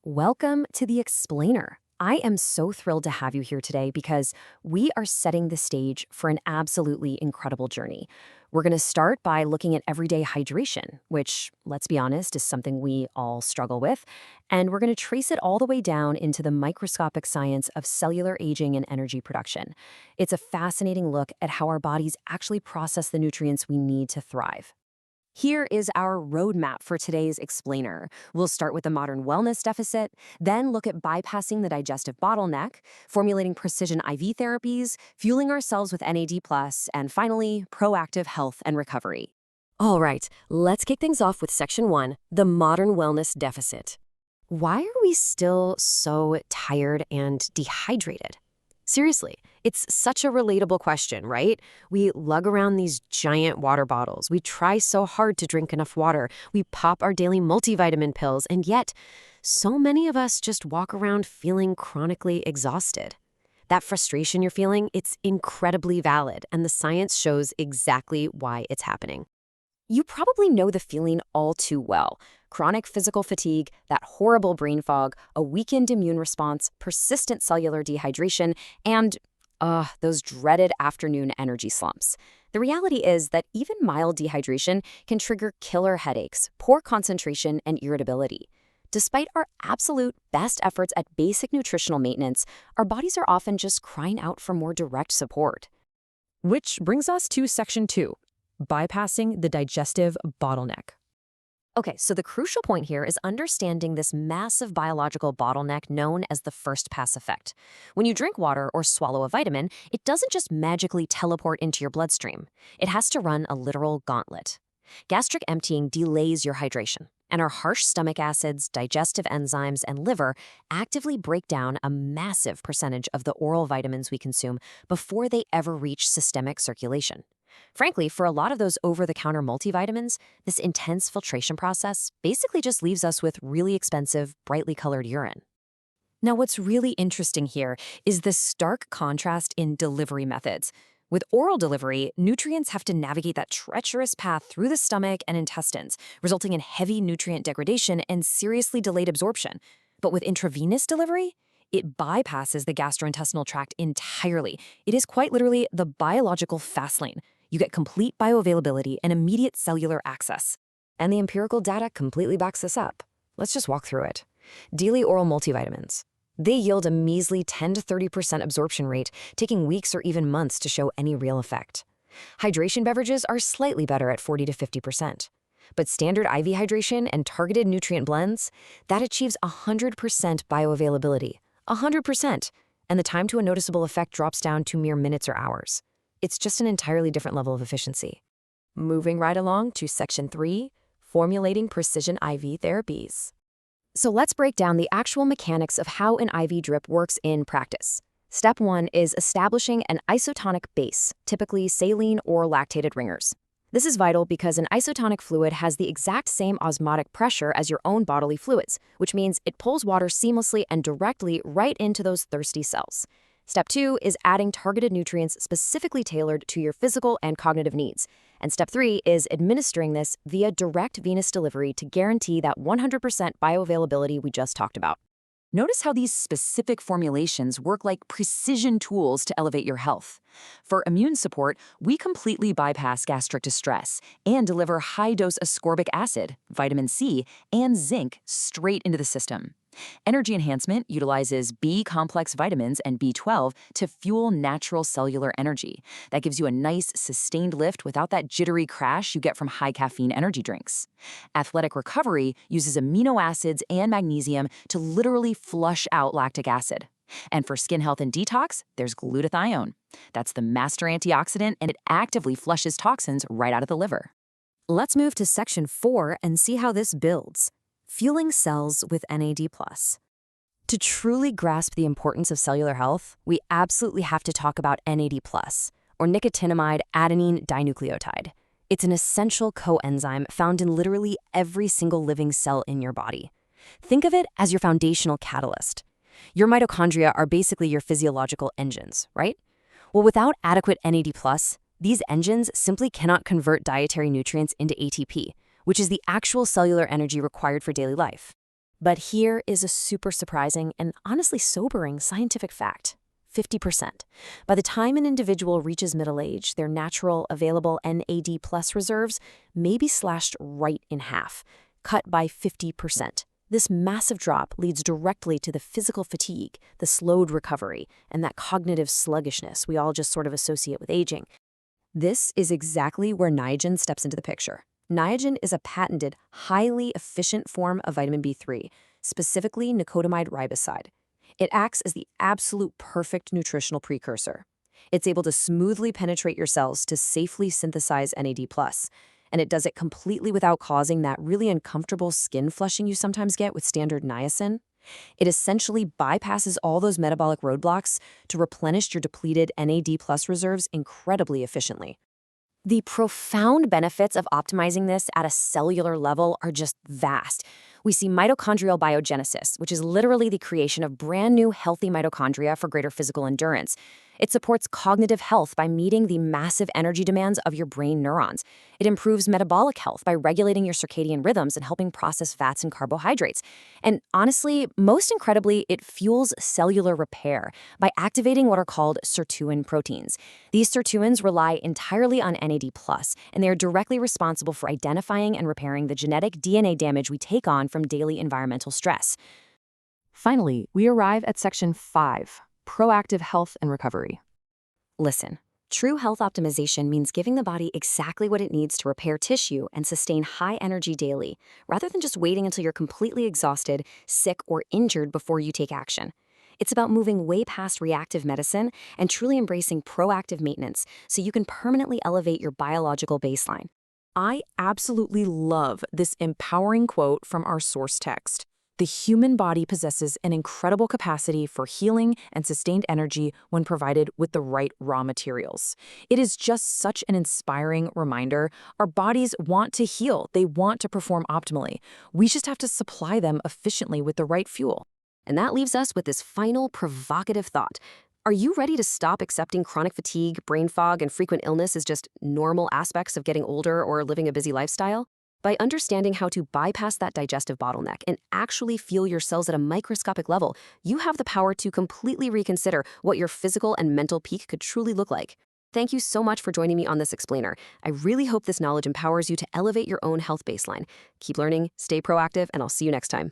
Welcome to The Explainer. I am so thrilled to have you here today because we are setting the stage for an absolutely incredible journey. We're going to start by looking at everyday hydration, which, let's be honest, is something we all struggle with. And we're going to trace it all the way down into the microscopic science of cellular aging and energy production. It's a fascinating look at how our bodies actually process the nutrients we need to thrive. Here is our roadmap for today's explainer. We'll start with the modern wellness deficit, then look at bypassing the digestive bottleneck, formulating precision IV therapies, fueling ourselves with NAD+, and finally, proactive health and recovery. All right, let's kick things off with Section 1, the modern wellness deficit. Why are we still so tired and dehydrated? Seriously, it's such a relatable question, right? We lug around these giant water bottles. We try so hard to drink enough water. We pop our daily multivitamin pills, and yet so many of us just walk around feeling chronically exhausted. That frustration you're feeling, it's incredibly valid, and the science shows exactly why it's happening. You probably know the feeling all too well. Chronic physical fatigue, that horrible brain fog, a weakened immune response, persistent cellular dehydration, and those dreaded afternoon energy slumps. The reality is that even mild dehydration can trigger killer headaches, poor concentration, and irritability. Despite our absolute best efforts at basic nutritional maintenance, our bodies are often just crying out for more direct support. Which brings us to Section 2, bypassing the digestive bottleneck. Okay, so the crucial point here is understanding this massive biological bottleneck known as the first pass effect. When you drink water or swallow a vitamin, it doesn't just magically teleport into your bloodstream. It has to run a literal gauntlet. Gastric emptying delays your hydration, and our harsh stomach acids, digestive enzymes, and liver actively break down a massive percentage of the oral vitamins we consume before they ever reach systemic circulation. Frankly, for a lot of those over-the-counter multivitamins, this intense filtration process basically just leaves us with really expensive, brightly colored urine. Now, what's really interesting here is the stark contrast in delivery methods. With oral delivery, nutrients have to navigate that treacherous path through the stomach and intestines, resulting in heavy nutrient degradation and seriously delayed absorption. But with intravenous delivery, it bypasses the gastrointestinal tract entirely. It is quite literally the biological fast lane. You get complete bioavailability and immediate cellular access. And the empirical data completely backs this up. Let's just walk through it. Daily oral multivitamins. They yield a measly 10 to 30% absorption rate, taking weeks or even months to show any real effect. Hydration beverages are slightly better at 40 to 50%. But standard IV hydration and targeted nutrient blends, that achieves 100% bioavailability. 100%. And the time to a noticeable effect drops down to mere minutes or hours. It's just an entirely different level of efficiency. Moving right along to Section 3, formulating precision IV therapies. So let's break down the actual mechanics of how an IV drip works in practice. Step 1 is establishing an isotonic base, typically saline or lactated ringers. This is vital because an isotonic fluid has the exact same osmotic pressure as your own bodily fluids, which means it pulls water seamlessly and directly right into those thirsty cells. Step 2 is adding targeted nutrients specifically tailored to your physical and cognitive needs. And Step 3 is administering this via direct venous delivery to guarantee that 100% bioavailability we just talked about. Notice how these specific formulations work like precision tools to elevate your health. For immune support, we completely bypass gastric distress and deliver high-dose ascorbic acid, vitamin C, and zinc straight into the system. Energy enhancement utilizes B-complex vitamins and B12 to fuel natural cellular energy. That gives you a nice, sustained lift without that jittery crash you get from high-caffeine energy drinks. Athletic recovery uses amino acids and magnesium to literally flush out lactic acid. And for skin health and detox, there's glutathione. That's the master antioxidant, and it actively flushes toxins right out of the liver. Let's move to Section 4 and see how this builds. Fueling cells with NAD+. To truly grasp the importance of cellular health, we absolutely have to talk about NAD+, or nicotinamide adenine dinucleotide. It's an essential coenzyme found in literally every single living cell in your body. Think of it as your foundational catalyst. Your mitochondria are basically your physiological engines, right? Well, without adequate NAD+, these engines simply cannot convert dietary nutrients into ATP, which is the actual cellular energy required for daily life. But here is a super surprising and honestly sobering scientific fact. 50%. By the time an individual reaches middle age, their natural available NAD+ reserves may be slashed right in half, cut by 50%. This massive drop leads directly to the physical fatigue, the slowed recovery, and that cognitive sluggishness we all just sort of associate with aging. This is exactly where Niagen steps into the picture. Niagen is a patented, highly efficient form of vitamin B3, specifically nicotinamide riboside. It acts as the absolute perfect nutritional precursor. It's able to smoothly penetrate your cells to safely synthesize NAD+, and it does it completely without causing that really uncomfortable skin flushing you sometimes get with standard niacin. It essentially bypasses all those metabolic roadblocks to replenish your depleted NAD+ reserves incredibly efficiently. The profound benefits of optimizing this at a cellular level are just vast. We see mitochondrial biogenesis, which is literally the creation of brand new healthy mitochondria for greater physical endurance. It supports cognitive health by meeting the massive energy demands of your brain neurons. It improves metabolic health by regulating your circadian rhythms and helping process fats and carbohydrates. And honestly, most incredibly, it fuels cellular repair by activating what are called sirtuin proteins. These sirtuins rely entirely on NAD+, and they are directly responsible for identifying and repairing the genetic DNA damage we take on from daily environmental stress. Finally, we arrive at section 5, proactive health and recovery. Listen, true health optimization means giving the body exactly what it needs to repair tissue and sustain high energy daily, rather than just waiting until you're completely exhausted, sick, or injured before you take action. It's about moving way past reactive medicine and truly embracing proactive maintenance so you can permanently elevate your biological baseline. I absolutely love this empowering quote from our source text. The human body possesses an incredible capacity for healing and sustained energy when provided with the right raw materials. It is just such an inspiring reminder. Our bodies want to heal. They want to perform optimally. We just have to supply them efficiently with the right fuel. And that leaves us with this final provocative thought. Are you ready to stop accepting chronic fatigue, brain fog, and frequent illness as just normal aspects of getting older or living a busy lifestyle? By understanding how to bypass that digestive bottleneck and actually feel your cells at a microscopic level, you have the power to completely reconsider what your physical and mental peak could truly look like. Thank you so much for joining me on this explainer. I really hope this knowledge empowers you to elevate your own health baseline. Keep learning, stay proactive, and I'll see you next time.